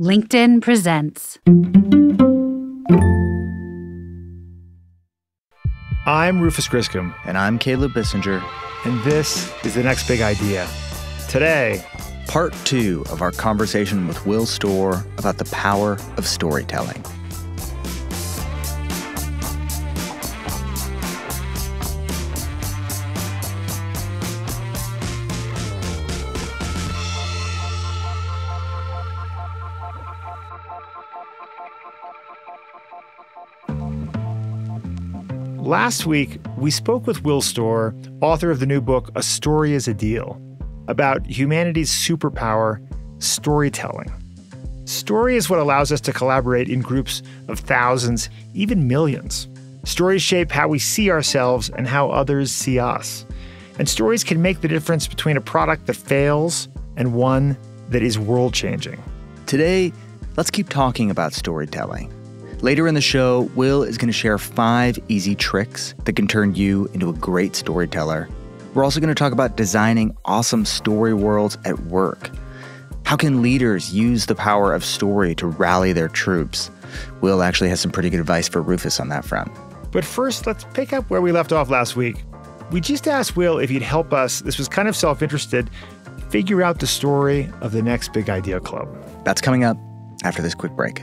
LinkedIn presents. I'm Rufus Griscom. And I'm Caleb Bissinger. And this is The Next Big Idea. Today, Part 2 of our conversation with Will Storr about the power of storytelling. last week, we spoke with Will Storr, author of the new book, A Story is a Deal, about humanity's superpower, storytelling. Story is what allows us to collaborate in groups of thousands, even millions. Stories shape how we see ourselves and how others see us. And stories can make the difference between a product that fails and one that is world-changing. Today, let's keep talking about storytelling. Later in the show, Will is going to share 5 easy tricks that can turn you into a great storyteller. We're also going to talk about designing awesome story worlds at work. How can leaders use the power of story to rally their troops? Will actually has some pretty good advice for Rufus on that front. But first, let's pick up where we left off last week. We just asked Will if he'd help us, this was kind of self-interested, figure out the story of the Next Big Idea Club. That's coming up after this quick break.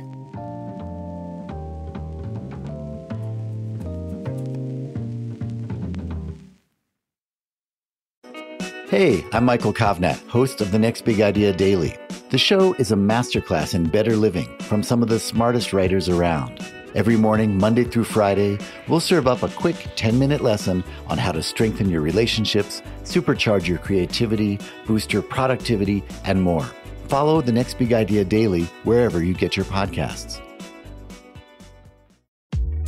Hey, I'm Michael Kovnat, host of The Next Big Idea Daily. The show is a masterclass in better living from some of the smartest writers around. Every morning, Monday through Friday, we'll serve up a quick 10-minute lesson on how to strengthen your relationships, supercharge your creativity, boost your productivity, and more. Follow The Next Big Idea Daily wherever you get your podcasts.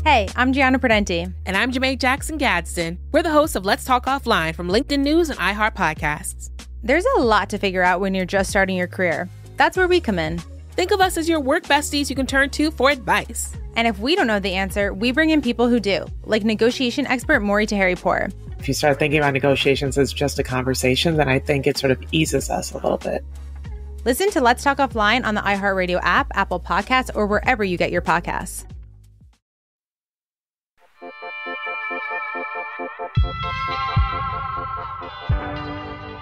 Hey, I'm Gianna Prudenti. And I'm Jermaine Jackson Gadsden. We're the hosts of Let's Talk Offline from LinkedIn News and iHeart Podcasts. There's a lot to figure out when you're just starting your career. That's where we come in. Think of us as your work besties you can turn to for advice. And if we don't know the answer, we bring in people who do, like negotiation expert Maury Taheri-Pour. If you start thinking about negotiations as just a conversation, then I think it sort of eases us a little bit. Listen to Let's Talk Offline on the iHeartRadio app, Apple Podcasts, or wherever you get your podcasts.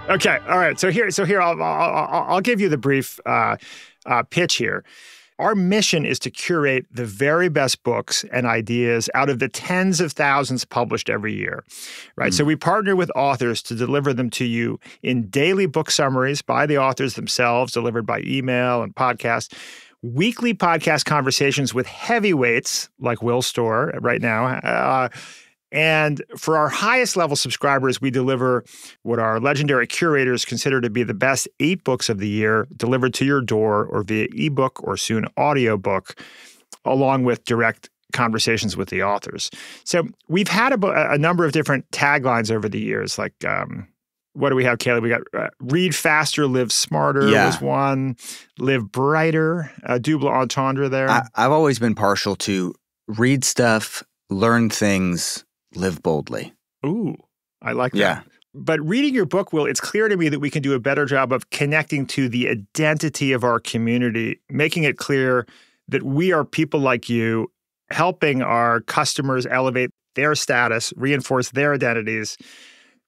Okay, all right. So here, I'll give you the brief pitch here. Our mission is to curate the very best books and ideas out of the tens of thousands published every year, right? So we partner with authors to deliver them to you in daily book summaries by the authors themselves, delivered by email and podcast, weekly podcast conversations with heavyweights like Will Storr right now, and for our highest level subscribers, we deliver what our legendary curators consider to be the best 8 books of the year delivered to your door or via ebook or soon audiobook, along with direct conversations with the authors. So we've had a number of different taglines over the years, like what do we have, Caleb? We got read faster, live smarter was one, live brighter, double entendre there. I've always been partial to read stuff, learn things, live boldly. Ooh, I like that. Yeah. But reading your book, Will, it's clear to me that we can do a better job of connecting to the identity of our community, making it clear that we are people like you, helping our customers elevate their status, reinforce their identities.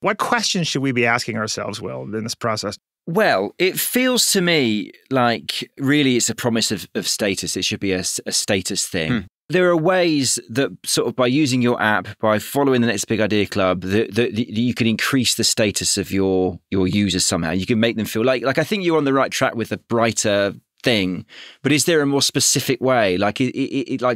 What questions should we be asking ourselves, Will, in this process? Well, it feels to me like really it's a promise of status. It should be a status thing. There are ways that sort of by using your app, by following the Next Big Idea Club, that you can increase the status of your users somehow. You can make them feel like I think you're on the right track with a brighter thing. But is there a more specific way? Like,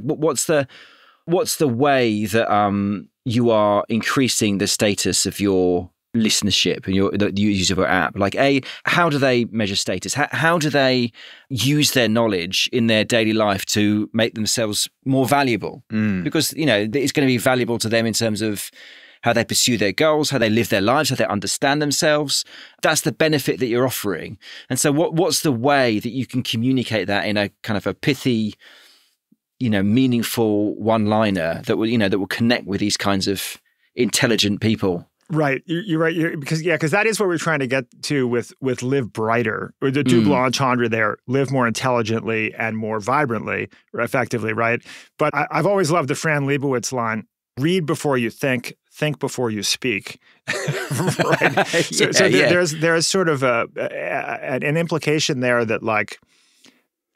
what's the way that you are increasing the status of your listenership and the use of your app? Like, how do they measure status? How do they use their knowledge in their daily life to make themselves more valuable? Because, it's going to be valuable to them in terms of how they pursue their goals, how they live their lives, how they understand themselves. That's the benefit that you're offering. And so what's the way that you can communicate that in a kind of a pithy, meaningful one-liner that will connect with these kinds of intelligent people Right. You're right. Because that is what we're trying to get to with Live Brighter, or the double entendre there, live more intelligently and more vibrantly, or effectively, right? But I've always loved the Fran Lebowitz line, read before you think before you speak. Right. So there's sort of an implication there that like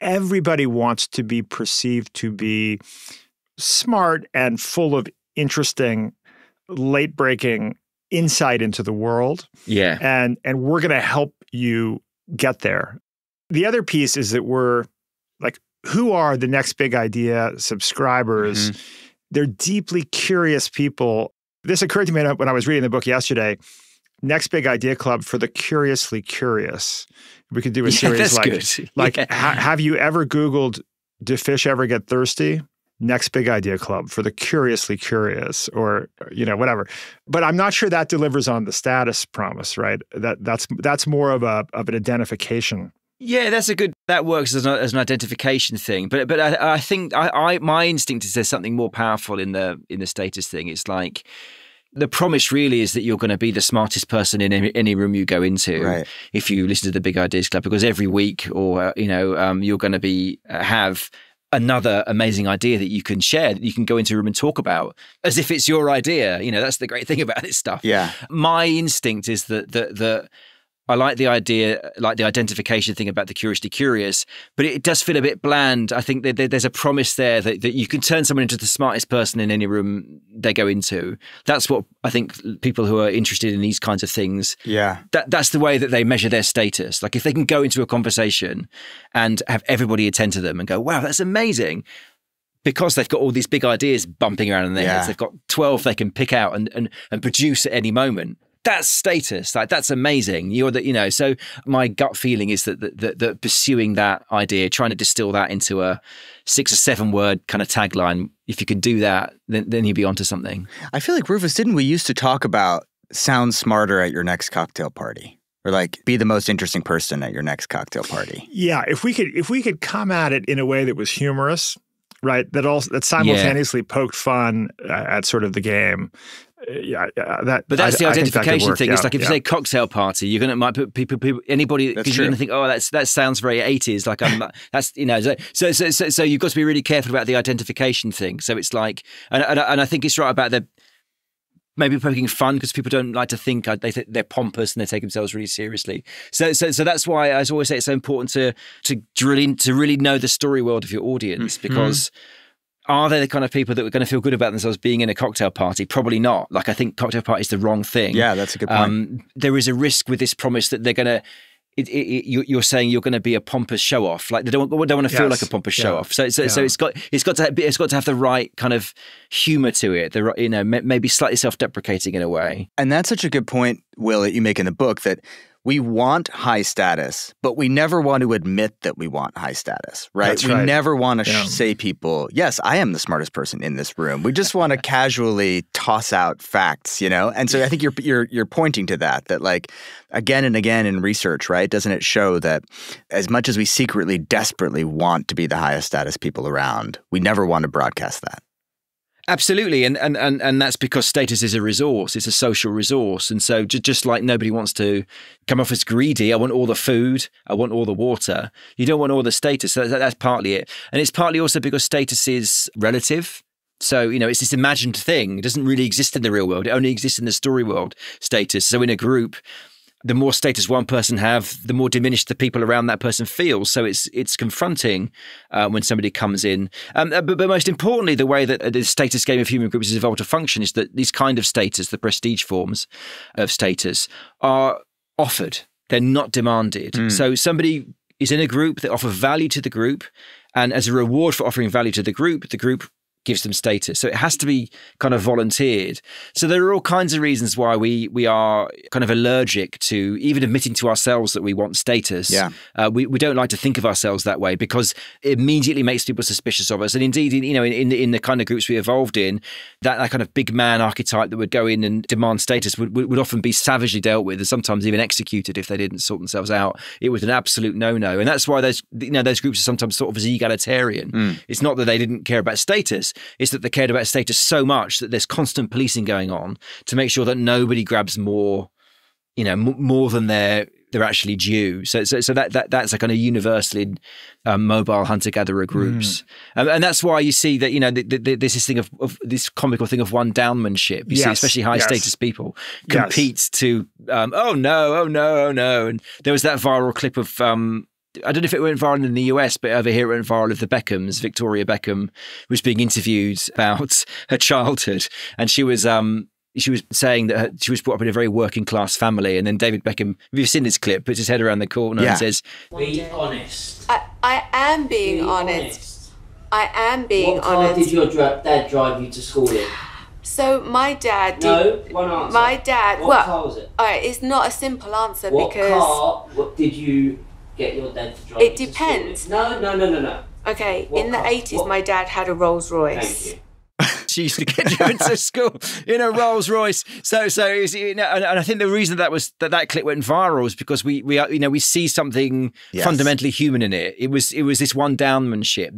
everybody wants to be perceived to be smart and full of interesting, late-breaking insight into the world. Yeah. And we're going to help you get there. The other piece is that we're like, who are the Next Big Idea subscribers? Mm-hmm. They're deeply curious people. This occurred to me when I was reading the book yesterday. Next Big Idea Club for the Curiously Curious. We could do a series have you ever Googled, do fish ever get thirsty? Next Big Idea Club for the Curiously Curious, or whatever. But I'm not sure that delivers on the status promise, right? That's more of an identification. Yeah, that works as an identification thing. But I think my instinct is there's something more powerful in the status thing. It's like the promise really is that you're going to be the smartest person in any room you go into, right, if you listen to the Big Ideas Club, because every week or you're going to have another amazing idea that you can share, that you can go into a room and talk about as if it's your idea. That's the great thing about this stuff. Yeah. My instinct is that I like the idea, like the identification thing about the curiously curious, but it does feel a bit bland. I think that there's a promise there that you can turn someone into the smartest person in any room they go into. That's what I think people who are interested in these kinds of things, that's the way that they measure their status. Like if they can go into a conversation and have everybody attend to them and go, wow, that's amazing. Because they've got all these big ideas bumping around in their heads. They've got 12 they can pick out and produce at any moment. That's status. Like that's amazing. So my gut feeling is that pursuing that idea, trying to distill that into a 6 or 7 word kind of tagline, if you could do that, then you'd be onto something. I feel like, Rufus, didn't we used to talk about sound smarter at your next cocktail party? Or like be the most interesting person at your next cocktail party? Yeah, if we could come at it in a way that was humorous, right? That simultaneously poked fun at sort of the game. But that's the identification thing. It's like if you say cocktail party, you're might put people anybody, because you're going to think, oh, that sounds very 80s. Like that's so you've got to be really careful about the identification thing. So it's like, and I think it's right about the maybe poking fun, because people don't like to think they're pompous and they take themselves really seriously. So that's why I always say it's so important to really know the story world of your audience, because. Are they the kind of people that are going to feel good about themselves being in a cocktail party? Probably not. Like, I think cocktail party is the wrong thing. Yeah, that's a good point. There is a risk with this promise that they're going to. You're saying you're going to be a pompous show off. Like they don't want to feel like a pompous show off. So it's got to have the right kind of humor to it. Maybe slightly self-deprecating in a way. And that's such a good point, Will, that you make in the book, that we want high status, but we never want to admit that we want high status, right? That's right. We never want to say people, yes, I am the smartest person in this room. We just want to casually toss out facts, And so I think you're pointing to that like again and again in research, right? Doesn't it show that as much as we secretly, desperately want to be the highest status people around, we never want to broadcast that? Absolutely, and that's because status is a resource. It's a social resource, and so just like nobody wants to come off as greedy. I want all the food. I want all the water. You don't want all the status. So that's partly it, and it's partly also because status is relative. So it's this imagined thing. It doesn't really exist in the real world. It only exists in the story world. Status. So in a group, the more status one person have, the more diminished the people around that person feel. So it's confronting when somebody comes in. But most importantly, the way that the status game of human groups has evolved to function is that these kind of status, the prestige forms of status, are offered. They're not demanded. So somebody is in a group, they offer value to the group, and as a reward for offering value to the group gives them status. So it has to be kind of volunteered. So there are all kinds of reasons why we are kind of allergic to even admitting to ourselves that we want status. Yeah. We don't like to think of ourselves that way because it immediately makes people suspicious of us. And indeed, in the kind of groups we evolved in, that kind of big man archetype that would go in and demand status would often be savagely dealt with and sometimes even executed if they didn't sort themselves out. It was an absolute no-no. And that's why those groups are sometimes sort of as egalitarian. It's not that they didn't care about status. is that they cared about status so much that there's constant policing going on to make sure that nobody grabs more, more than they're actually due. So that's a kind of universally mobile hunter-gatherer groups. And that's why you see that, there's this thing of this comical thing of one-downmanship. You see, especially high-status people compete to, oh no. And there was that viral clip of, I don't know if it went viral in the US, but over here it went viral of the Beckhams. Victoria Beckham was being interviewed about her childhood, and she was saying that she was brought up in a very working class family. And then David Beckham, have you seen this clip, puts his head around the corner and says, "Be honest." I am being honest. I am being honest. What car did your dad drive you to school in? So my dad did... No, one answer. My dad... What car was it? It's not a simple answer what because... What did you get your dad to drive you to school in? It depends. No. Okay, What in the car? 80s, my dad had a Rolls Royce. Thank you. She used to get you into school in a Rolls Royce. So and I think the reason that clip went viral was because we see something fundamentally human in it. It was this one-downmanship,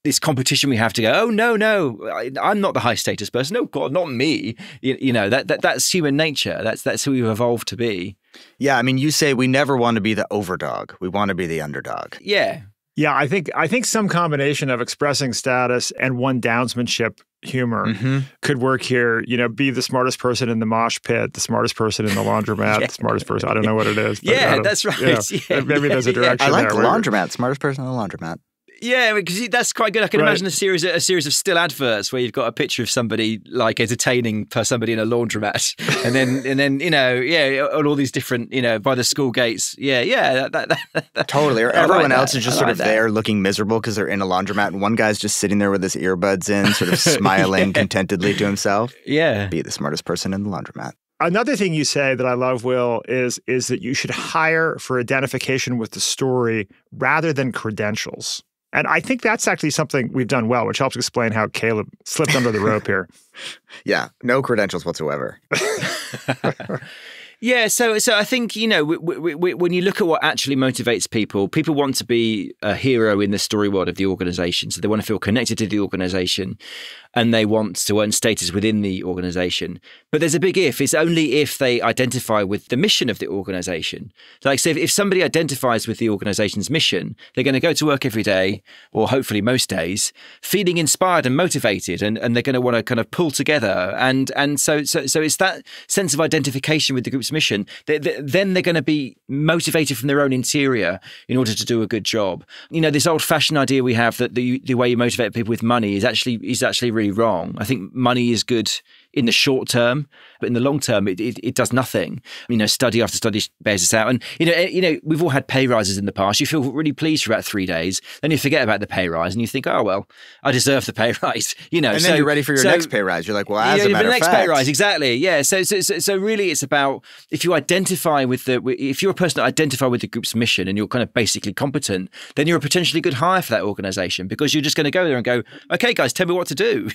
this competition we have to go, oh no, I'm not the high status person. Oh God, not me. That's human nature. That's who we've evolved to be. Yeah, I mean, you say we never want to be the overdog. We want to be the underdog. Yeah. Yeah, I think some combination of expressing status and one-downsmanship humor could work here. Be the smartest person in the mosh pit, the smartest person in the laundromat, the smartest person. I don't know what it is. But that's right. Maybe there's a direction I like there. laundromat, smartest person in the laundromat. Yeah, because that's quite good. I can imagine a series of still adverts where you've got a picture of somebody like entertaining somebody in a laundromat, and then on all these different by the school gates. Totally. Or everyone else is just sort of there looking miserable because they're in a laundromat, and one guy's just sitting there with his earbuds in, sort of smiling contentedly to himself. Yeah, be the smartest person in the laundromat. Another thing you say that I love, Will, is that you should hire for identification with the story rather than credentials. And I think that's actually something we've done well, which helps explain how Caleb slipped under the rope here. Yeah, no credentials whatsoever. Yeah, so I think, when you look at what actually motivates people want to be a hero in the story world of the organization. So they want to feel connected to the organization and they want to earn status within the organization. But there's a big if. It's only if they identify with the mission of the organization. Like, so if somebody identifies with the organization's mission, they're going to go to work every day, or hopefully most days, feeling inspired and motivated, and they're going to want to kind of pull together. And so it's that sense of identification with the group's mission. Then they're going to be motivated from their own interior in order to do a good job. This old-fashioned idea we have that the way you motivate people with money is actually really wrong. I think money is good in the short term, but in the long term, it does nothing. Study after study bears this out. And, we've all had pay rises in the past. You feel really pleased for about 3 days. Then you forget about the pay rise and you think, oh, well, I deserve the pay rise. And then you're ready for your next pay rise. You're like, well, as a matter of fact. The next pay rise, exactly. Yeah. So really it's about, if you're a person that identify with the group's mission and you're kind of basically competent, then you're a potentially good hire for that organization, because you're just going to go there and go, okay, guys, tell me what to do.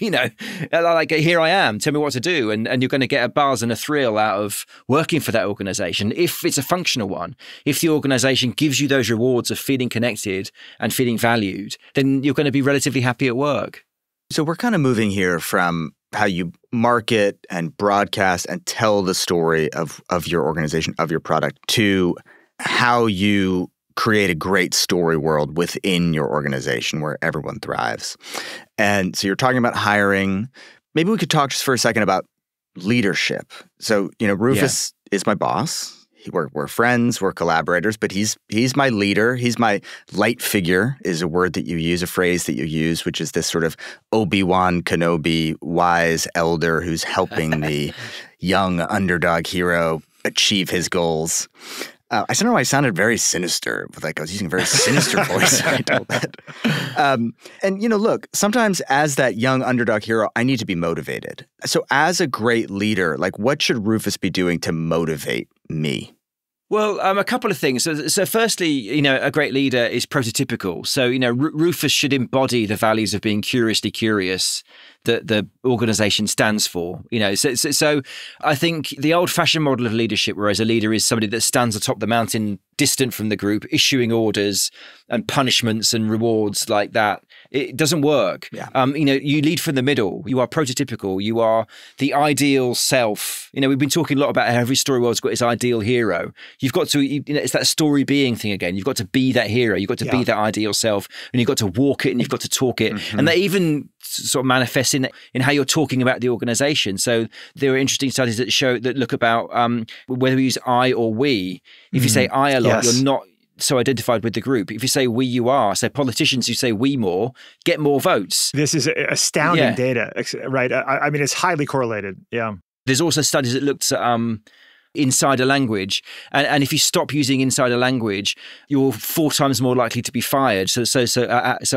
Like, here I am, tell me what to do. And you're going to get a buzz and a thrill out of working for that organization if it's a functional one. If the organization gives you those rewards of feeling connected and feeling valued, then you're going to be relatively happy at work. So we're kind of moving here from how you market and broadcast and tell the story of your organization, of your product, to how you create a great story world within your organization where everyone thrives. And so you're talking about hiring. Maybe we could talk just for a second about leadership. So, Rufus is my boss. We're friends, we're collaborators, but he's my leader. He's my light figure, is a word that you use, a phrase that you use, which is this sort of Obi-Wan Kenobi wise elder who's helping the young underdog hero achieve his goals. I don't know why I sounded very sinister, but I was using a very sinister voice when I told that. And, look, sometimes as that young underdog hero, I need to be motivated. So as a great leader, what should Rufus be doing to motivate me? Well, a couple of things. So firstly, a great leader is prototypical. So, Rufus should embody the values of being curiously curious that the organization stands for. So I think the old-fashioned model of leadership, whereas a leader is somebody that stands atop the mountain distant from the group, issuing orders and punishments and rewards like that. It doesn't work. Yeah. You lead from the middle. You are prototypical. You are the ideal self. We've been talking a lot about how every story world's got its ideal hero. You've got to, it's that story being thing again. You've got to be that hero. You've got to be that ideal self, and you've got to walk it, and you've got to talk it. And that even sort of manifests in how you're talking about the organization. So there are interesting studies that look about whether we use I or we. If you say I a lot, you're not so identified with the group. If you say we, you are. So politicians who say we more get more votes. This is astounding data, right? I mean, it's highly correlated. Yeah. There's also studies that looked at insider language. And if you stop using insider language, you're 4 times more likely to be fired. So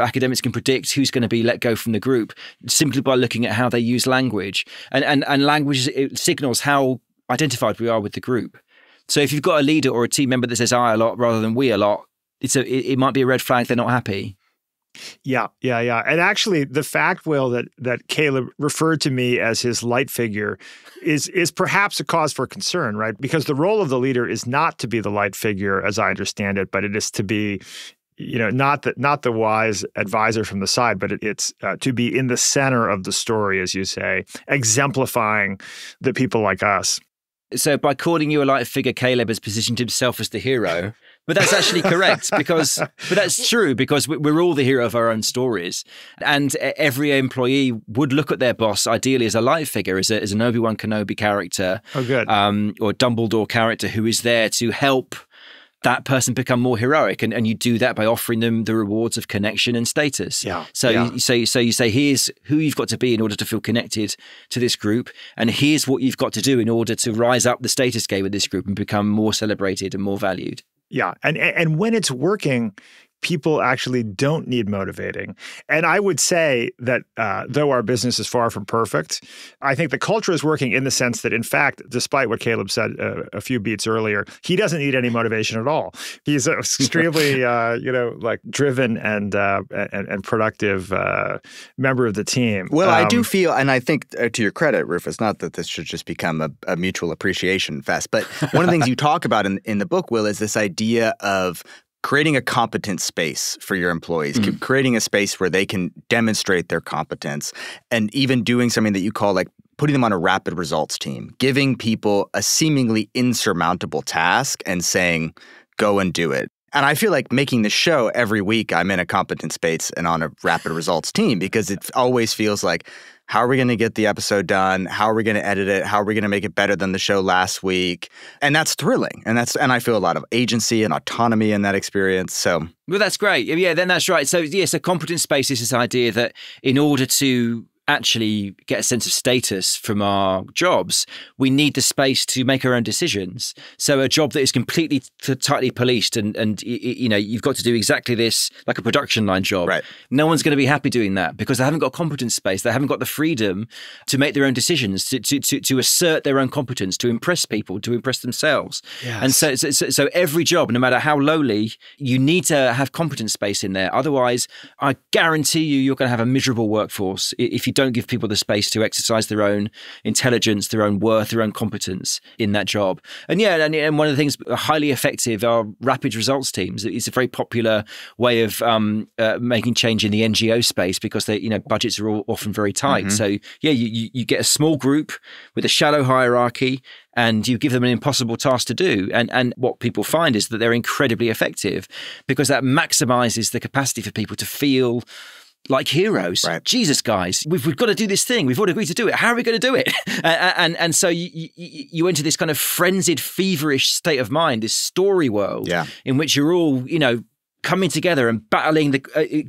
academics can predict who's going to be let go from the group simply by looking at how they use language. And language signals how identified we are with the group. So if you've got a leader or a team member that says I a lot rather than we a lot, it might be a red flag. They're not happy. Yeah. And actually, the fact, Will, that Caleb referred to me as his light figure is perhaps a cause for concern, right? Because the role of the leader is not to be the light figure, as I understand it, but it is to be, not the wise advisor from the side, but it's to be in the center of the story, as you say, exemplifying the people like us. So by calling you a light figure, Caleb has positioned himself as the hero. But that's actually correct but that's true because we're all the hero of our own stories. And every employee would look at their boss ideally as a light figure, as an Obi-Wan Kenobi character. Oh, good. Or a Dumbledore character who is there to help that person become more heroic. And you do that by offering them the rewards of connection and status. Yeah. So you say, here's who you've got to be in order to feel connected to this group. And here's what you've got to do in order to rise up the status game with this group and become more celebrated and more valued. Yeah. And when it's working, people actually don't need motivating. And I would say that though our business is far from perfect, I think the culture is working in the sense that, in fact, despite what Caleb said a few beats earlier, he doesn't need any motivation at all. He's extremely, driven and productive member of the team. Well, I do feel, and I think to your credit, Rufus, not that this should just become a mutual appreciation fest, but one of the things you talk about in the book, Will, is this idea of creating a competent space for your employees, creating a space where they can demonstrate their competence, and even doing something that you call like putting them on a rapid results team, giving people a seemingly insurmountable task and saying, go and do it. And I feel like making the show every week, I'm in a competent space and on a rapid results team because it always feels like, how are we going to get the episode done? How are we going to edit it? How are we going to make it better than the show last week? And that's thrilling. And I feel a lot of agency and autonomy in that experience. So, well, that's great. Yeah, then that's right. So, so competent space is this idea that in order to actually get a sense of status from our jobs, we need the space to make our own decisions. So a job that is completely tightly policed and you've got to do exactly this, like a production line job. Right. No one's going to be happy doing that because they haven't got competence space. They haven't got the freedom to make their own decisions, to assert their own competence, to impress people, to impress themselves. Yes. And so every job, no matter how lowly, you need to have competence space in there. Otherwise, I guarantee you're going to have a miserable workforce if you don't give people the space to exercise their own intelligence, their own worth, their own competence in that job. And and one of the things highly effective are rapid results teams. It's a very popular way of making change in the NGO space because budgets are all often very tight. So you get a small group with a shallow hierarchy and you give them an impossible task to do. And what people find is that they're incredibly effective because that maximizes the capacity for people to feel like heroes. Right. Jesus, guys, we've got to do this thing. We've all agreed to do it. How are we going to do it? and so you enter this kind of frenzied, feverish state of mind, this story world in which you're all, coming together and battling the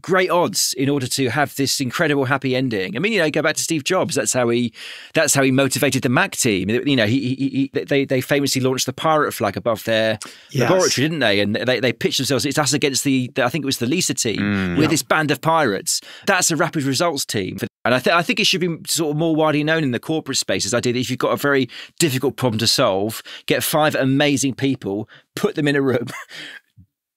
great odds in order to have this incredible happy ending. I mean, go back to Steve Jobs. That's how he motivated the Mac team. They famously launched the pirate flag above their laboratory, didn't they? And they pitched themselves. It's us against I think it was the Lisa team with this band of pirates. That's a rapid results team. And I think it should be sort of more widely known in the corporate space. This idea that if you've got a very difficult problem to solve, get 5 amazing people, put them in a room.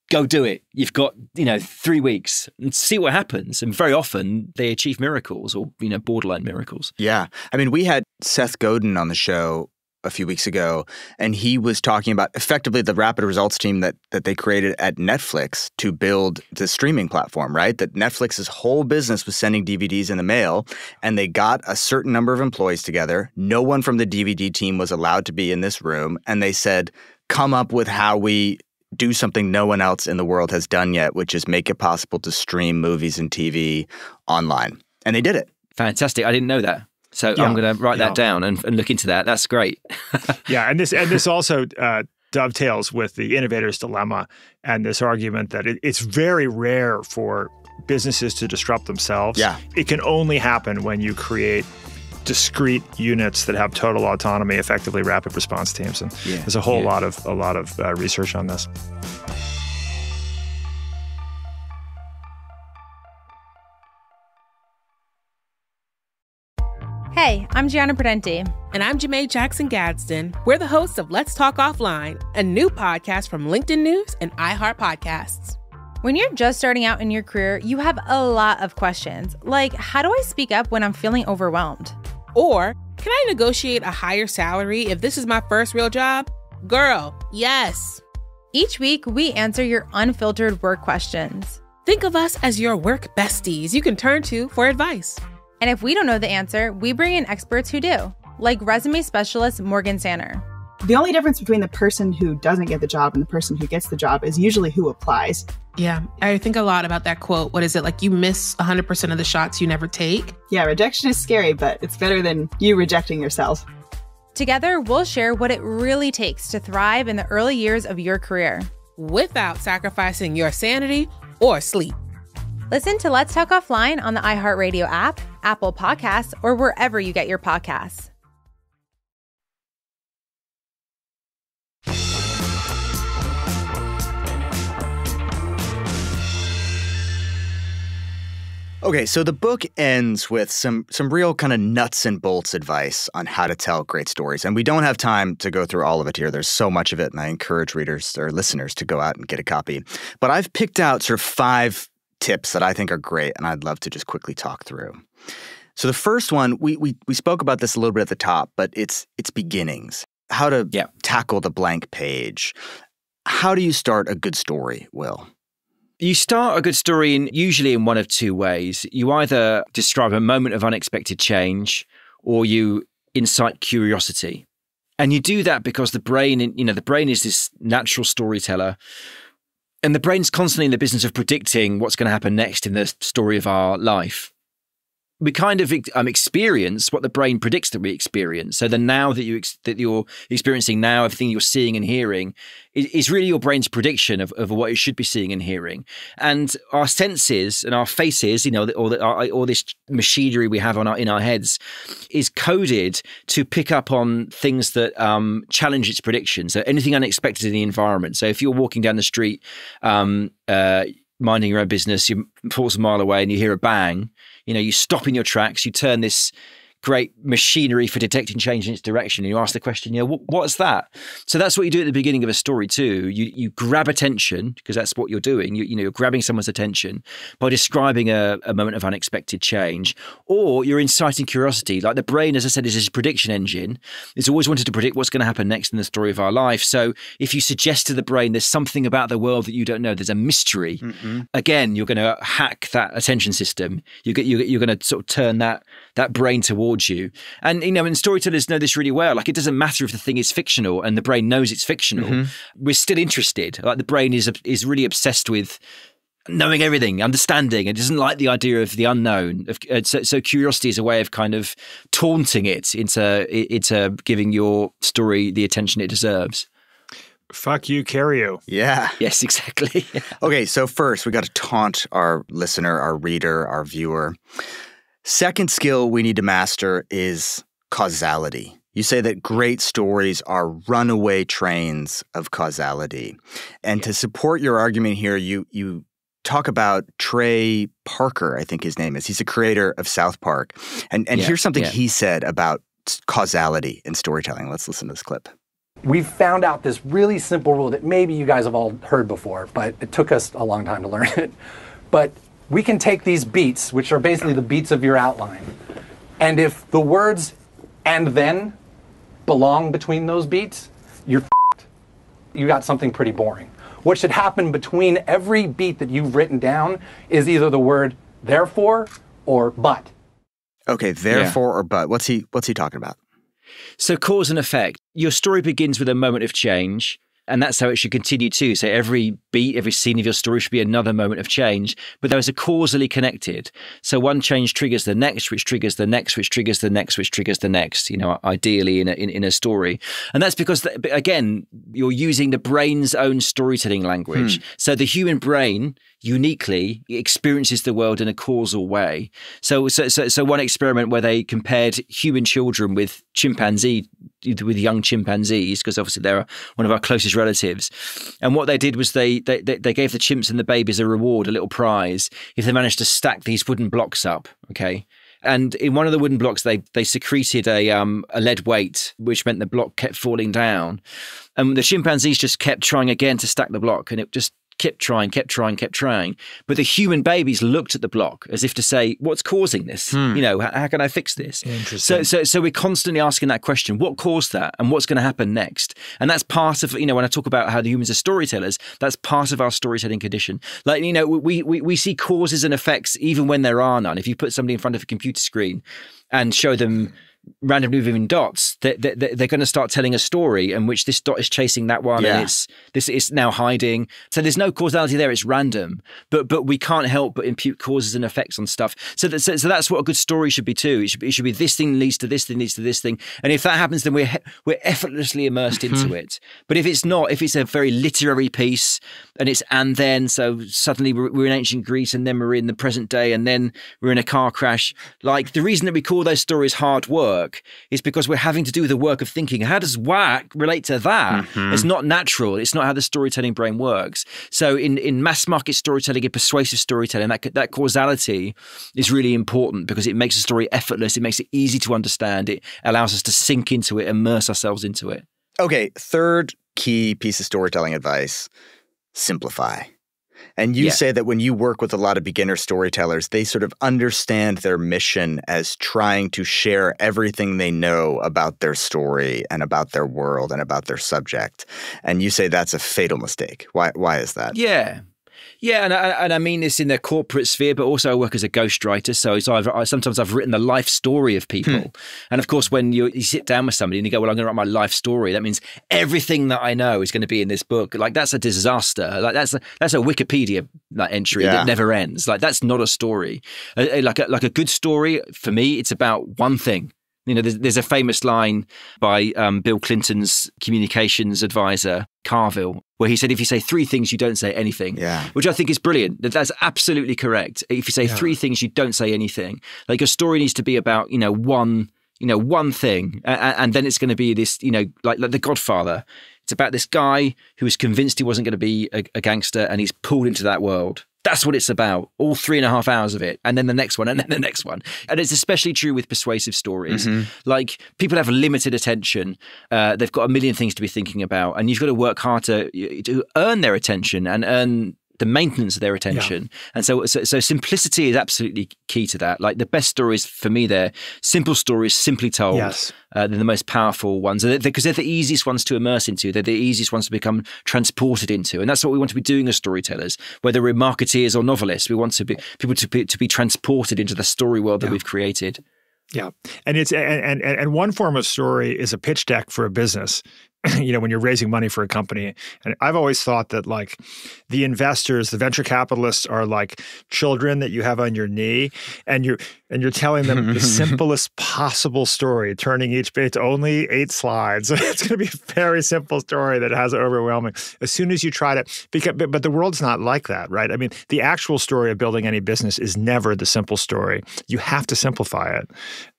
Go do it. You've got, 3 weeks and see what happens. And very often they achieve miracles or, borderline miracles. Yeah. I mean, we had Seth Godin on the show a few weeks ago, and he was talking about effectively the rapid results team that they created at Netflix to build the streaming platform, right? That Netflix's whole business was sending DVDs in the mail, and they got a certain number of employees together. No one from the DVD team was allowed to be in this room, and they said, come up with how we do something no one else in the world has done yet, which is make it possible to stream movies and TV online. And they did it. Fantastic. I didn't know that. So I'm going to write that down and look into that. That's great. Yeah, and this also dovetails with the innovator's dilemma and this argument that it's very rare for businesses to disrupt themselves. Yeah. It can only happen when you create discrete units that have total autonomy, effectively rapid response teams. And there's a whole lot of research on this. Hey, I'm Gianna Prudenti. And I'm Janae Jackson Gadsden. We're the hosts of Let's Talk Offline, a new podcast from LinkedIn News and iHeart Podcasts. When you're just starting out in your career, you have a lot of questions, like how do I speak up when I'm feeling overwhelmed? Or, can I negotiate a higher salary if this is my first real job? Girl, yes. Each week, we answer your unfiltered work questions. Think of us as your work besties you can turn to for advice. And if we don't know the answer, we bring in experts who do, like resume specialist Morgan Sanner. The only difference between the person who doesn't get the job and the person who gets the job is usually who applies. Yeah, I think a lot about that quote. What is it? Like you miss 100% of the shots you never take? Yeah, rejection is scary, but it's better than you rejecting yourself. Together, we'll share what it really takes to thrive in the early years of your career. Without sacrificing your sanity or sleep. Listen to Let's Talk Offline on the iHeartRadio app, Apple Podcasts, or wherever you get your podcasts. Okay, so the book ends with some real kind of nuts and bolts advice on how to tell great stories. And we don't have time to go through all of it here. There's so much of it, and I encourage readers or listeners to go out and get a copy. But I've picked out sort of 5 tips that I think are great, and I'd love to just quickly talk through. So the first one, we spoke about this a little bit at the top, but it's beginnings. How to tackle the blank page. How do you start a good story, Will? You start a good story usually in one of 2 ways. You either describe a moment of unexpected change or you incite curiosity. And you do that because the brain is this natural storyteller. And the brain's constantly in the business of predicting what's going to happen next in the story of our life. We kind of experience what the brain predicts that we experience. So the now that you're experiencing now, everything you're seeing and hearing is really your brain's prediction of what it should be seeing and hearing. And our senses and our faces, all this machinery we have in our heads is coded to pick up on things that challenge its prediction. So anything unexpected in the environment. So if you're walking down the street, minding your own business, you're 40 miles away and you hear a bang, you stop in your tracks, you turn this great machinery for detecting change in its direction, and you ask the question, what's that? So that's what you do at the beginning of a story too. You grab attention, because that's what you're doing. You're grabbing someone's attention by describing a moment of unexpected change, or you're inciting curiosity. Like the brain, as I said, is this prediction engine. It's always wanted to predict what's going to happen next in the story of our life. So if you suggest to the brain there's something about the world that you don't know, there's a mystery, again, you're going to hack that attention system. You're going to sort of turn that brain towards you. And, and storytellers know this really well. Like, it doesn't matter if the thing is fictional and the brain knows it's fictional. We're still interested. Like, the brain is really obsessed with knowing everything, understanding. It doesn't like the idea of the unknown. So curiosity is a way of kind of taunting it into giving your story the attention it deserves. Fuck you, carry you. Yeah. Yes, exactly. Okay, so first we got to taunt our listener, our reader, our viewer. Second skill we need to master is causality. You say that great stories are runaway trains of causality. And to support your argument here, you talk about Trey Parker, I think his name is. He's a creator of South Park. And here's something he said about causality in storytelling. Let's listen to this clip. We've found out this really simple rule that maybe you guys have all heard before, but it took us a long time to learn it. But we can take these beats, which are basically the beats of your outline, and if the words "and then" belong between those beats, you're f***ed. You got something pretty boring. What should happen between every beat that you've written down is either the word therefore or but. Okay, therefore or but. What's he talking about? So cause and effect. Your story begins with a moment of change, and that's how it should continue too. So every beat, every scene of your story should be another moment of change, but those are causally connected. So one change triggers the next, which triggers the next, which triggers the next, which triggers the next, ideally in a story. And that's because, again, you're using the brain's own storytelling language. So the human brain uniquely experiences the world in a causal way. So one experiment where they compared human children with young chimpanzees, because obviously they're one of our closest relatives. And what they did was they gave the chimps and the babies a reward, a little prize, if they managed to stack these wooden blocks up. Okay. And in one of the wooden blocks, they secreted a lead weight, which meant the block kept falling down. And the chimpanzees just kept trying again to stack the block, and it just kept trying. But the human babies looked at the block as if to say, what's causing this? How can I fix this? Interesting. So we're constantly asking that question, what caused that? And what's going to happen next? And that's part of, when I talk about how the humans are storytellers, that's part of our storytelling condition. Like, we see causes and effects even when there are none. If you put somebody in front of a computer screen and show them randomly moving dots, they're going to start telling a story in which this dot is chasing that one, and it's now hiding. So there's no causality there; it's random. But we can't help but impute causes and effects on stuff. So that's what a good story should be too. It should be this thing leads to this thing leads to this thing, and if that happens, then we're effortlessly immersed into it. But if it's not, if it's a very literary piece and it's and then, so suddenly we're in ancient Greece, and then we're in the present day, and then we're in a car crash. Like, the reason that we call those stories hard work is because we're having to do the work of thinking, how does whack relate to that? It's not natural. It's not how the storytelling brain works. So in mass market storytelling, in persuasive storytelling, that causality is really important because it makes a story effortless. It makes it easy to understand. It allows us to sink into it, immerse ourselves into it. Okay, third key piece of storytelling advice, simplify. And you say that when you work with a lot of beginner storytellers, they sort of understand their mission as trying to share everything they know about their story and about their world and about their subject. And you say that's a fatal mistake. Why is that? Yeah, and I mean this in the corporate sphere, but also I work as a ghostwriter. So sometimes I've written the life story of people. And of course, when you sit down with somebody and you go, well, I'm going to write my life story, that means everything that I know is going to be in this book. Like, that's a disaster. Like, that's a Wikipedia entry that never ends. Like, that's not a story. Like a good story, for me, it's about one thing. There's a famous line by Bill Clinton's communications advisor, Carville, where he said, if you say three things, you don't say anything, which I think is brilliant. That's absolutely correct. If you say three things, you don't say anything. Like, a story needs to be about, one thing. And then it's going to be this, like The Godfather. It's about this guy who was convinced he wasn't going to be a gangster, and he's pulled into that world. That's what it's about, all 3.5 hours of it, and then the next one, and then the next one. And it's especially true with persuasive stories. Like, people have limited attention. They've got a million things to be thinking about, and you've got to work hard to earn their attention and earn the maintenance of their attention. And so simplicity is absolutely key to that. Like, the best stories for me, they're simple stories, simply told. They're the most powerful ones, because they're the easiest ones to immerse into. They're the easiest ones to become transported into. And that's what we want to be doing as storytellers, whether we're marketeers or novelists. We want people to be transported into the story world that we've created. Yeah. And it's and one form of story is a pitch deck for a business. When you're raising money for a company. And I've always thought that, like, the investors, the venture capitalists, are like children that you have on your knee, and you're telling them the simplest possible story, turning each page to only 8 slides. It's going to be a very simple story that has overwhelming. As soon as you try to, but the world's not like that, right? I mean, the actual story of building any business is never the simple story. You have to simplify it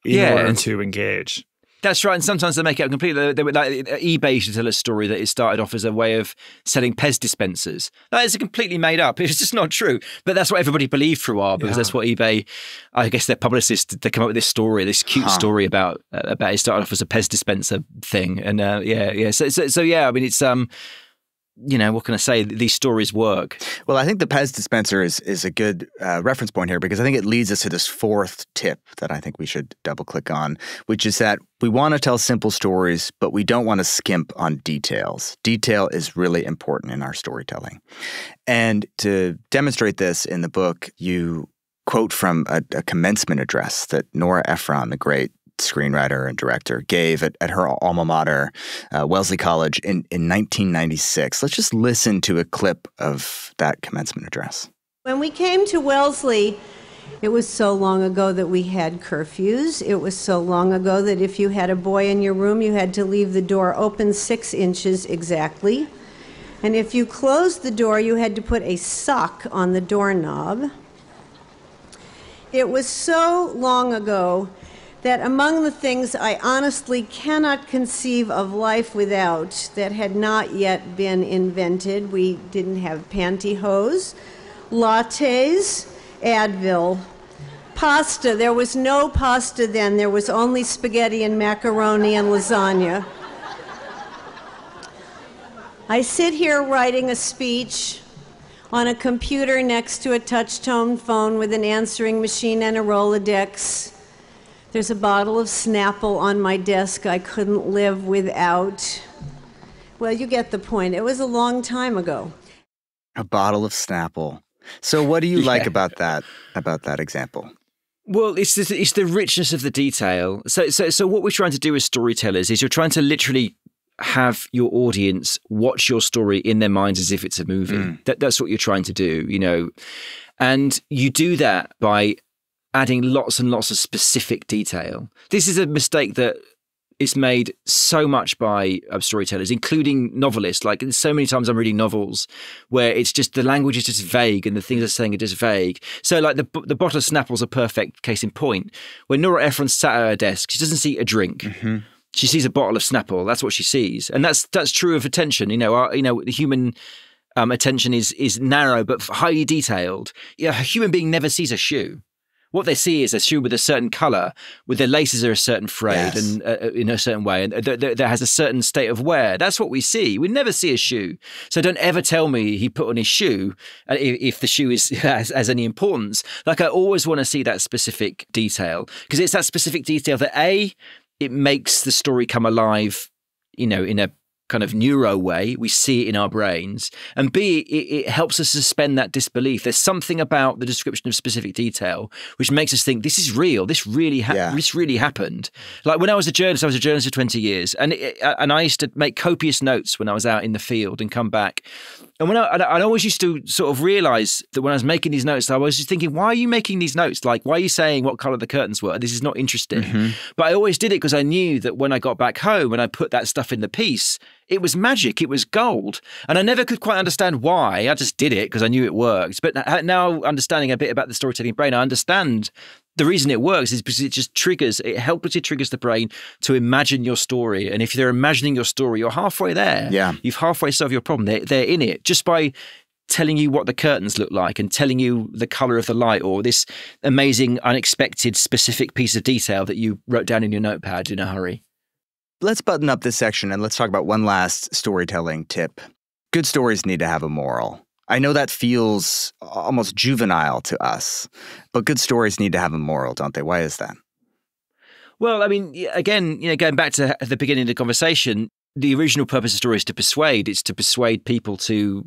in order to engage. That's right. And sometimes they make it completely. Like, eBay used to tell a story that it started off as a way of selling Pez dispensers. That is completely made up. It's just not true. But that's what everybody believed for a while, because that's what eBay, I guess their publicists, they come up with this story, this cute story about it started off as a Pez dispenser thing. And So I mean, it's what can I say? These stories work. Well, I think the Pez dispenser is a good reference point here, because I think it leads us to this fourth tip that I think we should double click on, which is that we want to tell simple stories, but we don't want to skimp on details. Detail is really important in our storytelling. And to demonstrate this in the book, you quote from a commencement address that Nora Ephron, the great screenwriter and director, gave at her alma mater, Wellesley College, in 1996. Let's just listen to a clip of that commencement address. When we came to Wellesley, it was so long ago that we had curfews. It was so long ago that if you had a boy in your room, you had to leave the door open 6 inches exactly. And if you closed the door, you had to put a sock on the doorknob. It was so long ago that among the things I honestly cannot conceive of life without that had not yet been invented, we didn't have pantyhose, lattes, Advil, pasta. There was no pasta then. There was only spaghetti and macaroni and lasagna. I sit here writing a speech on a computer next to a touch-tone phone with an answering machine and a Rolodex. There's a bottle of Snapple on my desk I couldn't live without. Well, you get the point. It was a long time ago. A bottle of Snapple. So what do you like about that example? Well, it's the richness of the detail. So what we're trying to do as storytellers is you're trying to literally have your audience watch your story in their minds as if it's a movie. That's what you're trying to do, And you do that by adding lots and lots of specific detail. This is a mistake that is made so much by storytellers, including novelists. Like, so many times I'm reading novels where it's just the language is just vague and the things they're saying are just vague. So like the bottle of Snapple's a perfect case in point. When Nora Ephron sat at her desk, she doesn't see a drink. Mm-hmm. She sees a bottle of Snapple. That's what she sees. And that's true of attention. The human attention is narrow but highly detailed. A human being never sees a shoe. What they see is a shoe with a certain color, with their laces are a certain frayed and in a certain way, and that has a certain state of wear. That's what we see. We never see a shoe. So don't ever tell me he put on his shoe if the shoe has any importance. Like, I always want to see that specific detail, because it's that specific detail that it makes the story come alive, in a kind of neuro way. We see it in our brains. And B, it helps us suspend that disbelief. There's something about the description of specific detail which makes us think, this is real. This really happened. Like, when I was a journalist for 20 years, and I used to make copious notes when I was out in the field and come back. And I always used to sort of realize that when I was making these notes, I was just thinking, why are you making these notes? Like, why are you saying what color the curtains were? This is not interesting. Mm-hmm. But I always did it because I knew that when I got back home and I put that stuff in the piece, it was magic. It was gold. And I never could quite understand why. I just did it because I knew it worked. But now, understanding a bit about the storytelling brain, I understand the reason it works is because it helplessly triggers the brain to imagine your story. And if they're imagining your story, you're halfway there. Yeah. You've halfway solved your problem. They're in it just by telling you what the curtains look like and telling you the color of the light, or this amazing, unexpected, specific piece of detail that you wrote down in your notepad in a hurry. Let's button up this section and let's talk about one last storytelling tip. Good stories need to have a moral. I know that feels almost juvenile to us, but good stories need to have a moral, don't they? Why is that? Well, I mean, again, going back to the beginning of the conversation, the original purpose of story is to persuade. It's to persuade people to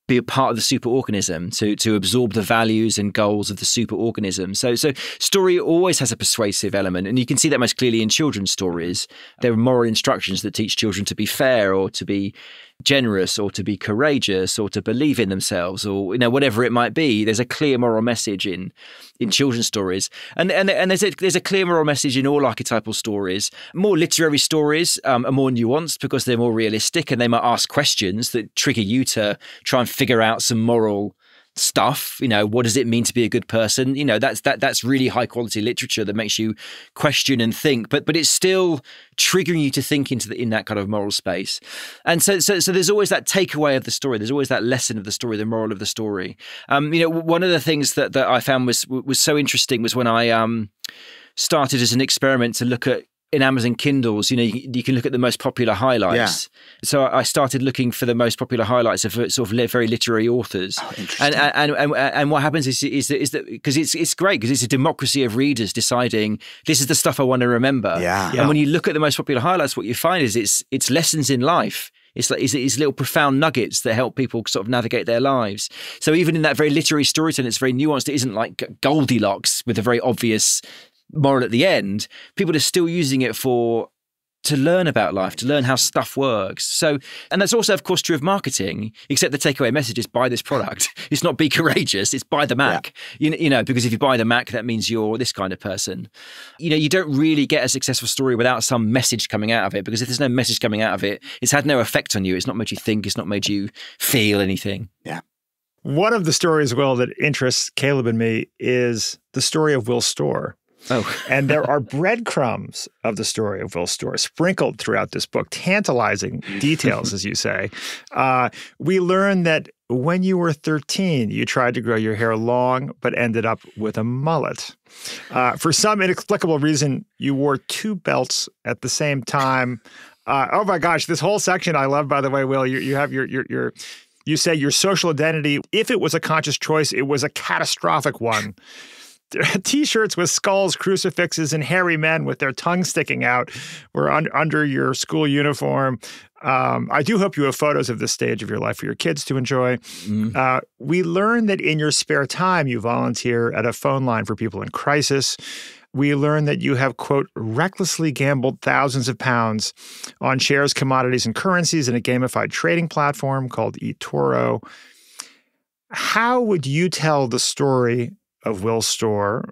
be a part of the superorganism, to absorb the values and goals of the superorganism. So story always has a persuasive element, and you can see that most clearly in children's stories. There are moral instructions that teach children to be fair, or to be generous, or to be courageous, or to believe in themselves, or whatever it might be. There's a clear moral message in children's stories, and there's a clear moral message in all archetypal stories. More literary stories are more nuanced because they're more realistic, and they might ask questions that trigger you to try and figure out some moral stuff. What does it mean to be a good person? That's really high quality literature that makes you question and think, but it's still triggering you to think in that kind of moral space. And so there's always that takeaway of the story. There's always that lesson of the story, the moral of the story. One of the things that I found was so interesting was when I started as an experiment to look at in Amazon Kindles, you can look at the most popular highlights. Yeah. So I started looking for the most popular highlights of sort of very literary authors. Oh, interesting. And what happens is that because it's great because it's a democracy of readers deciding this is the stuff I want to remember. Yeah. And when you look at the most popular highlights, what you find is it's lessons in life. It's little profound nuggets that help people sort of navigate their lives. So even in that very literary storytelling, it's very nuanced. It isn't like Goldilocks with a very obvious moral at the end. People are still using it to learn about life, to learn how stuff works. So, and that's also, of course, true of marketing, except the takeaway message is buy this product. It's not be courageous, it's buy the Mac. Yeah. Because if you buy the Mac, that means you're this kind of person. You don't really get a successful story without some message coming out of it, because if there's no message coming out of it, it's had no effect on you. It's not made you think, it's not made you feel anything. Yeah. One of the stories, Will, that interests Caleb and me is the story of Will Storr. Oh. And there are breadcrumbs of the story of Will Storr sprinkled throughout this book, tantalizing details, as you say. We learn that when you were 13, you tried to grow your hair long, but ended up with a mullet. For some inexplicable reason, you wore 2 belts at the same time. Oh my gosh, this whole section I love, by the way, Will. You have you say your social identity, if it was a conscious choice, it was a catastrophic one. T-shirts with skulls, crucifixes, and hairy men with their tongues sticking out were under your school uniform. I do hope you have photos of this stage of your life for your kids to enjoy. We learn that in your spare time, you volunteer at a phone line for people in crisis. We learn that you have, quote, recklessly gambled thousands of pounds on shares, commodities, and currencies in a gamified trading platform called eToro. How would you tell the story of Will Storr,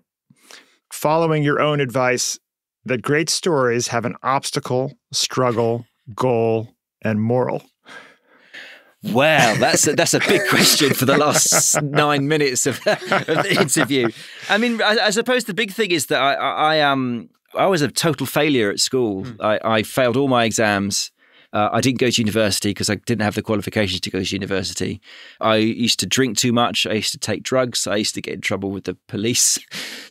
following your own advice that great stories have an obstacle, struggle, goal, and moral? Wow, that's a big question for the last 9 minutes of the interview. I mean, I suppose the big thing is that I was a total failure at school. I failed all my exams. I didn't go to university because I didn't have the qualifications to go to university. I used to drink too much. I used to take drugs. I used to get in trouble with the police.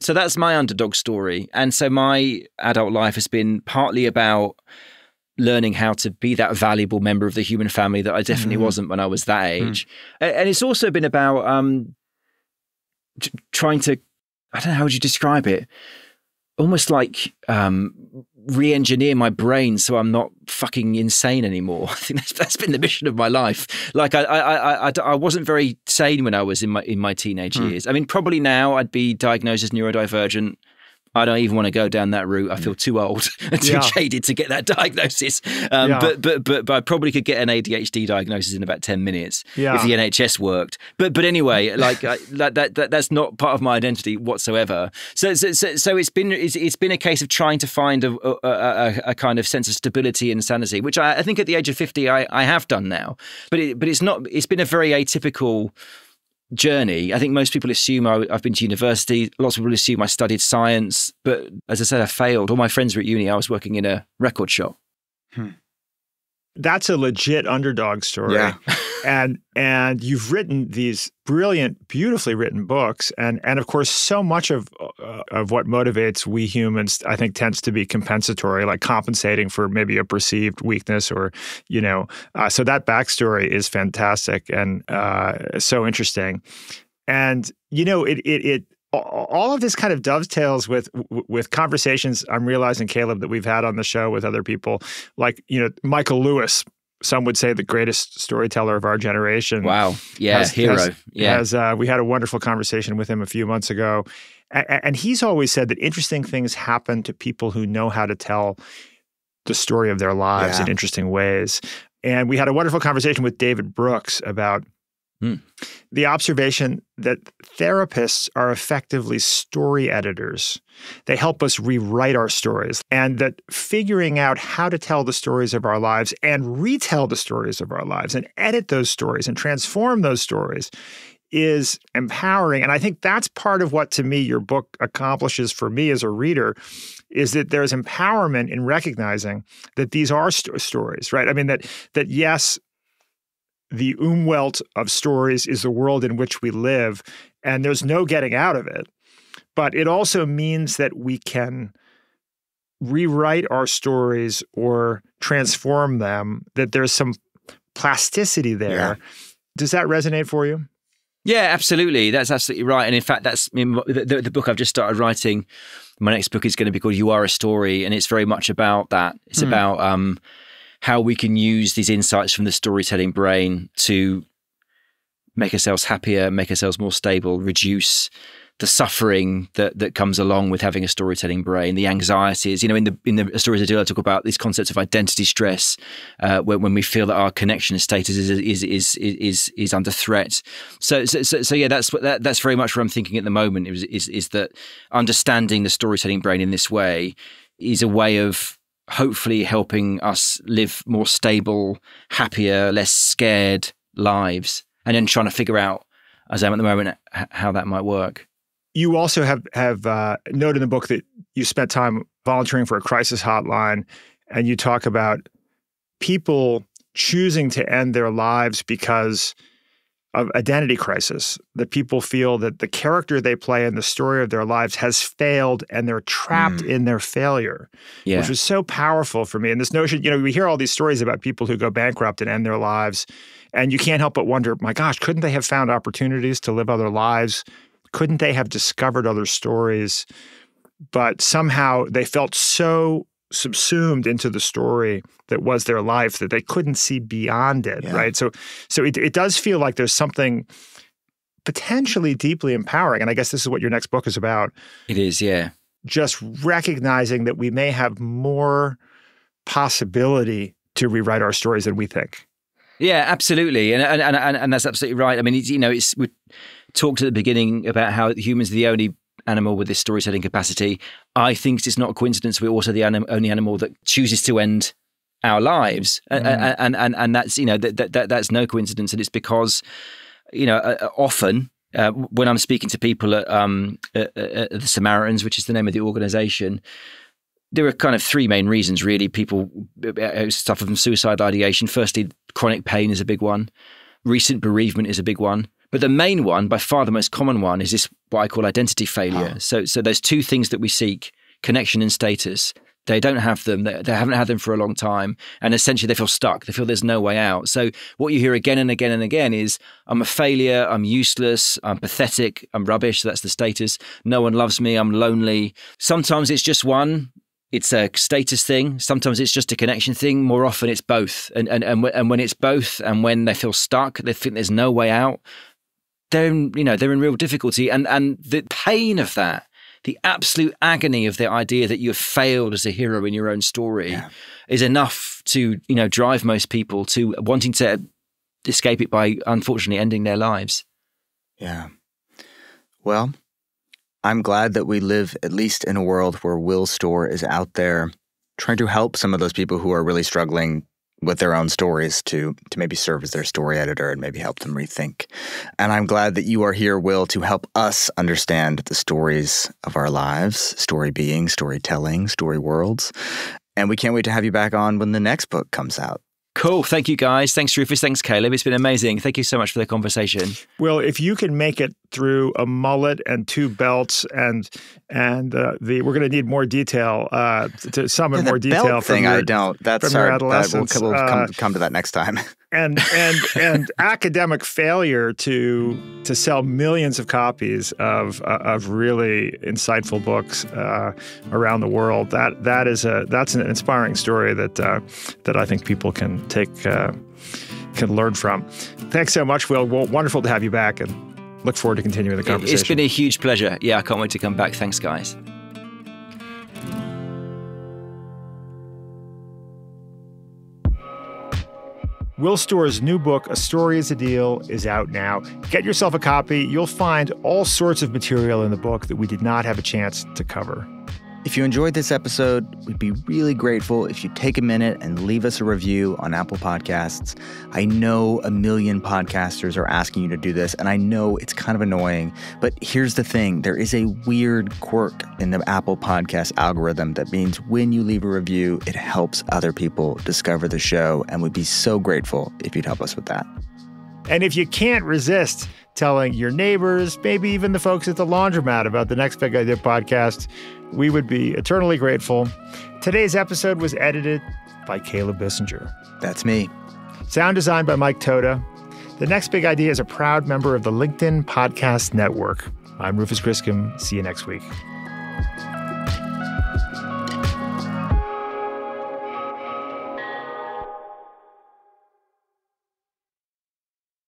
So that's my underdog story. And so my adult life has been partly about learning how to be that valuable member of the human family that I definitely wasn't when I was that age. And it's also been about trying to, I don't know, how would you describe it? Almost like re-engineer my brain so I'm not fucking insane anymore. I think that's been the mission of my life. Like I wasn't very sane when I was in my teenage years. I mean, probably now I'd be diagnosed as neurodivergent. I don't even want to go down that route. I feel too old and too jaded to get that diagnosis. But I probably could get an ADHD diagnosis in about 10 minutes if the NHS worked. But anyway, like that's not part of my identity whatsoever. So it's been a case of trying to find a kind of sense of stability and sanity, which I think at the age of 50 I have done now. But it's not. It's been a very atypical journey. I think most people assume I've been to university. Lots of people assume I studied science. But as I said, I failed. All my friends were at uni. I was working in a record shop. That's a legit underdog story. Yeah. And you've written these brilliant, beautifully written books. And of course, so much of what motivates we humans, I think, tends to be compensatory, like compensating for maybe a perceived weakness or, so that backstory is fantastic and so interesting. And, it all of this kind of dovetails with conversations I'm realizing, Caleb, that we've had on the show with other people, like, Michael Lewis, some would say the greatest storyteller of our generation. Wow. Yeah, hero. We had a wonderful conversation with him a few months ago. And he's always said that interesting things happen to people who know how to tell the story of their lives in interesting ways. And we had a wonderful conversation with David Brooks about the observation that therapists are effectively story editors. They help us rewrite our stories, and that figuring out how to tell the stories of our lives and retell the stories of our lives and edit those stories and transform those stories is empowering. And I think that's part of what, to me, your book accomplishes for me as a reader, is that there's empowerment in recognizing that these are stories, right? I mean, that yes, the Umwelt of stories is the world in which we live, and there's no getting out of it. But it also means that we can rewrite our stories or transform them, that there's some plasticity there. Yeah. Does that resonate for you? Yeah, absolutely. That's absolutely right. And in fact, that's the book I've just started writing. My next book is going to be called You Are a Story. And it's very much about that. It's about how we can use these insights from the storytelling brain to make ourselves happier, make ourselves more stable, reduce the suffering that comes along with having a storytelling brain, the anxieties. In the Stories I Do, I talk about these concepts of identity stress, when we feel that our connection and status is under threat. So yeah, that's very much what I'm thinking at the moment. Is that understanding the storytelling brain in this way is a way of hopefully helping us live more stable, happier, less scared lives, and then trying to figure out, as I am at the moment, how that might work. You also have noted in the book that you spent time volunteering for a crisis hotline, and you talk about people choosing to end their lives because of identity crisis, that people feel that the character they play in the story of their lives has failed and they're trapped in their failure, which was so powerful for me. And this notion, we hear all these stories about people who go bankrupt and end their lives, and you can't help but wonder, my gosh, couldn't they have found opportunities to live other lives? Couldn't they have discovered other stories? But somehow they felt so subsumed into the story that was their life that they couldn't see beyond it, right? So it does feel like there's something potentially deeply empowering. And I guess this is what your next book is about. It is, yeah. Just recognizing that we may have more possibility to rewrite our stories than we think. Yeah, absolutely. And that's absolutely right. I mean, we talked at the beginning about how humans are the only animal with this storytelling capacity. I think it's not a coincidence we're also the only animal that chooses to end our lives, and that's that's no coincidence, and it's because often when I'm speaking to people at the Samaritans, which is the name of the organization, there are kind of three main reasons really people suffer from suicide ideation. Firstly, chronic pain is a big one. Recent bereavement is a big one. But the main one, by far the most common one, is this what I call identity failure. So there's two things that we seek: connection and status. They don't have them. They haven't had them for a long time. And essentially they feel stuck. They feel there's no way out. So what you hear again and again and again is, I'm a failure, I'm useless, I'm pathetic, I'm rubbish. So that's the status. No one loves me, I'm lonely. Sometimes it's just one. It's a status thing. Sometimes it's just a connection thing. More often it's both. And when it's both, and when they feel stuck, they think there's no way out, they're in real difficulty. And the pain of that, the absolute agony of the idea that you have failed as a hero in your own story is enough to, drive most people to wanting to escape it by, unfortunately, ending their lives. Yeah. Well, I'm glad that we live at least in a world where Will Storr is out there trying to help some of those people who are really struggling with their own stories to maybe serve as their story editor and maybe help them rethink. And I'm glad that you are here, Will, to help us understand the stories of our lives, story being, storytelling, story worlds. And we can't wait to have you back on when the next book comes out. Cool. Thank you, guys. Thanks, Rufus. Thanks, Caleb. It's been amazing. Thank you so much for the conversation. Well, if you can make it through a mullet and two belts, and we're going to need more detail to summon more detail belt from thing. your, I don't. That's from your our adolescence. We'll come to that next time. and academic failure to sell millions of copies of really insightful books around the world. That's an inspiring story that I think people can learn from. Thanks so much, Will. Wonderful to have you back, and look forward to continuing the conversation. It's been a huge pleasure. Yeah, I can't wait to come back. Thanks, guys. Will Storr's new book, A Story is a Deal, is out now. Get yourself a copy. You'll find all sorts of material in the book that we did not have a chance to cover. If you enjoyed this episode, we'd be really grateful if you take a minute and leave us a review on Apple Podcasts. I know a million podcasters are asking you to do this, and I know it's kind of annoying, but here's the thing. There is a weird quirk in the Apple Podcast algorithm that means when you leave a review, it helps other people discover the show, and we'd be so grateful if you'd help us with that. And if you can't resist telling your neighbors, maybe even the folks at the laundromat about the Next Big Idea podcast, we would be eternally grateful. Today's episode was edited by Caleb Bissinger. That's me. Sound designed by Mike Toda. The Next Big Idea is a proud member of the LinkedIn Podcast Network. I'm Rufus Griscom. See you next week.